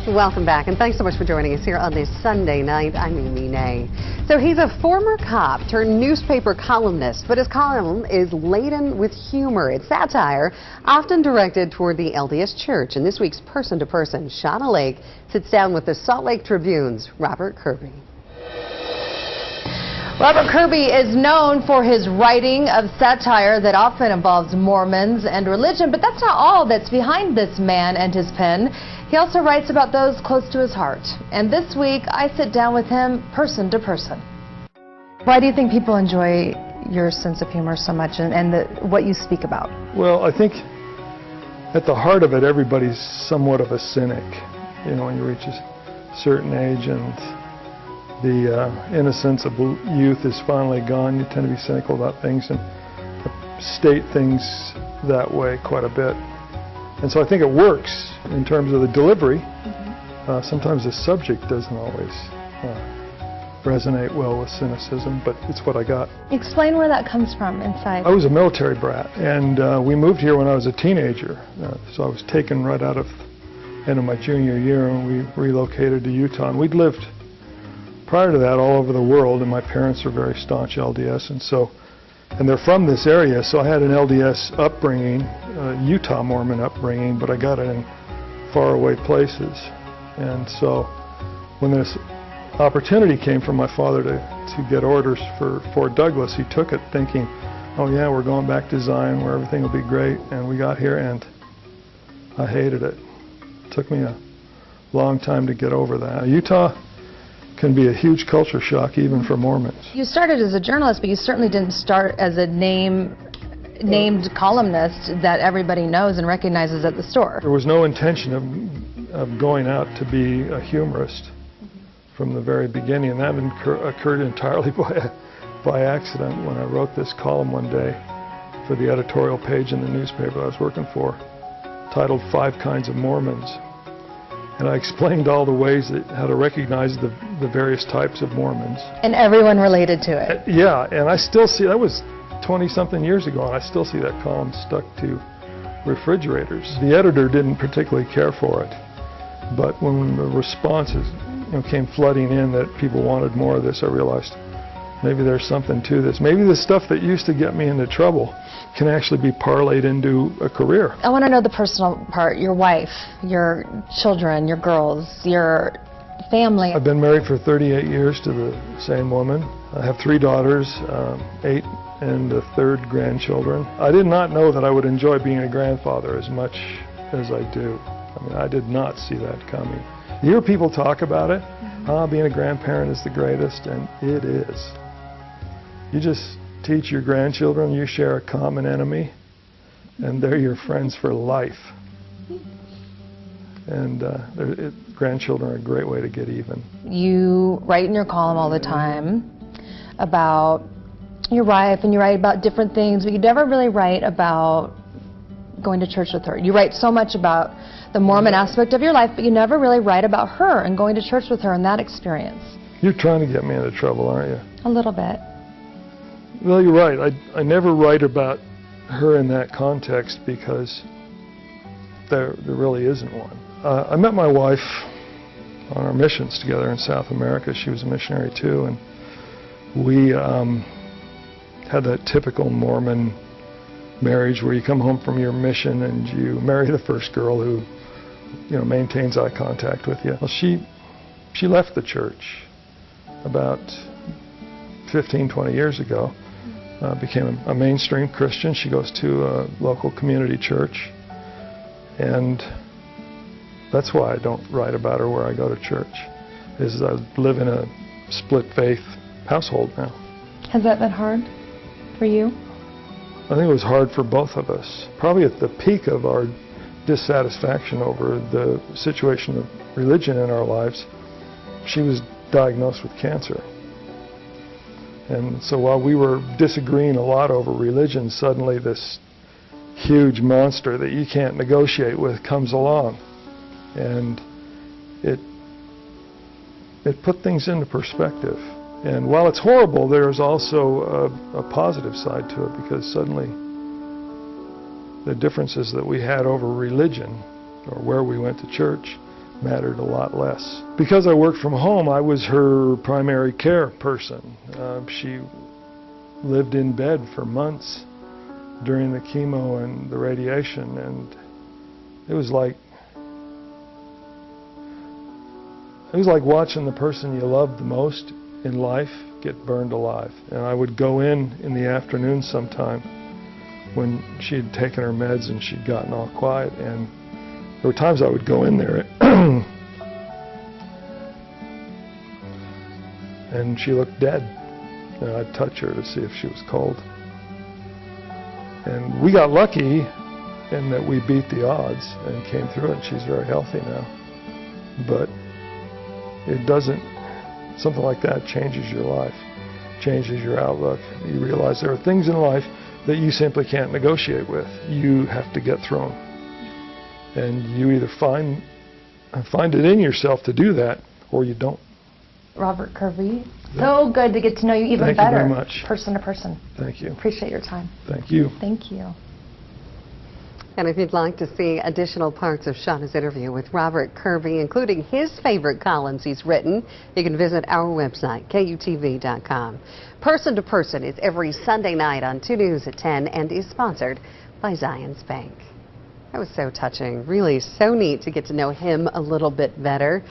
Welcome back, and thanks so much for joining us here on this Sunday night. I'm Amy Nay. So he's a former cop turned newspaper columnist, but his column is laden with humor. It's satire, often directed toward the LDS Church. And this week's Person to Person, Shauna Lake, sits down with the Salt Lake Tribune's Robert Kirby. Robert Kirby is known for his writing of satire that often involves Mormons and religion, but that's not all that's behind this man and his pen. He also writes about those close to his heart. And this week, I sit down with him person to person. Why do you think people enjoy your sense of humor so much and what you speak about? Well, I think at the heart of it, everybody's somewhat of a cynic. You know, when you reach a certain age and the innocence of youth is finally gone, you tend to be cynical about things and state things that way quite a bit. And so I think it works in terms of the delivery. Sometimes the subject doesn't always resonate well with cynicism, but it's what I got. Explain where that comes from inside. I was a military brat, and we moved here when I was a teenager. So I was taken right out of end of my junior year, and we relocated to Utah. And we'd lived prior to that all over the world, and my parents are very staunch LDS, and they're from this area, so I had an LDS upbringing, Utah Mormon upbringing, but I got it in faraway places. And so when this opportunity came from my father to get orders for Fort Douglas, he took it thinking, oh yeah, we're going back to Zion where everything will be great. And we got here and I hated it. It took me a long time to get over that. Utah can be a huge culture shock even for Mormons. You started as a journalist, but you certainly didn't start as a named columnist that everybody knows and recognizes at the store. There was no intention of going out to be a humorist from the very beginning, and that occurred entirely by accident when I wrote this column one day for the editorial page in the newspaper I was working for, titled 5 Kinds of Mormons. And I explained all the ways how to recognize the various types of Mormons. And everyone related to it. Yeah, and I still see, that was 20-something years ago, and I still see that column stuck to refrigerators. The editor didn't particularly care for it, but when the responses came flooding in that people wanted more of this, I realized maybe there's something to this. Maybe the stuff that used to get me into trouble can actually be parlayed into a career. I want to know the personal part, your wife, your children, your girls, your family. I've been married for 38 years to the same woman. I have 3 daughters, 8 and a third grandchildren. I did not know that I would enjoy being a grandfather as much as I do. I mean, I did not see that coming. You hear people talk about it, being a grandparent is the greatest, and it is. You just teach your grandchildren you share a common enemy, and they're your friends for life. And grandchildren are a great way to get even. You write in your column all the time about your wife, and you write about different things, but you never really write about going to church with her. You write so much about the Mormon aspect of your life, but you never really write about her and going to church with her and that experience. You're trying to get me into trouble, aren't you? A little bit. Well, you're right. I never write about her in that context because there really isn't one. I met my wife on our missions together in South America. She was a missionary too, and we had that typical Mormon marriage where you come home from your mission and you marry the first girl who maintains eye contact with you. Well, she left the church about 15-20 years ago, became a mainstream Christian. She goes to a local community church, and that's why I don't write about her where I go to church, is I live in a split faith household now. Has that been hard for you? I think it was hard for both of us. Probably at the peak of our dissatisfaction over the situation of religion in our lives, she was diagnosed with cancer. And so while we were disagreeing a lot over religion, suddenly this huge monster that you can't negotiate with comes along. And it put things into perspective. And while it's horrible, there's also a positive side to it, because suddenly the differences that we had over religion or where we went to church mattered a lot less. Because I worked from home, I was her primary care person. She lived in bed for months during the chemo and the radiation, and it was like watching the person you loved the most in life get burned alive. And I would go in the afternoon sometime when she had taken her meds and she'd gotten all quiet, and there were times I would go in there and she looked dead, and I'd touch her to see if she was cold. And we got lucky in that we beat the odds and came through it, and she's very healthy now. But it doesn't, something like that changes your life, changes your outlook. You realize there are things in life that you simply can't negotiate with. You have to get through them. And you either find it in yourself to do that, or you don't. Robert Kirby, so good to get to know you even better. Thank you very much. Person to person. Thank you. Appreciate your time. Thank you. Thank you. And if you'd like to see additional parts of Shauna's interview with Robert Kirby, including his favorite columns he's written, you can visit our website, KUTV.com. Person to Person is every Sunday night on 2 News at 10 and is sponsored by Zions Bank. That was so touching. Really so neat to get to know him a little bit better.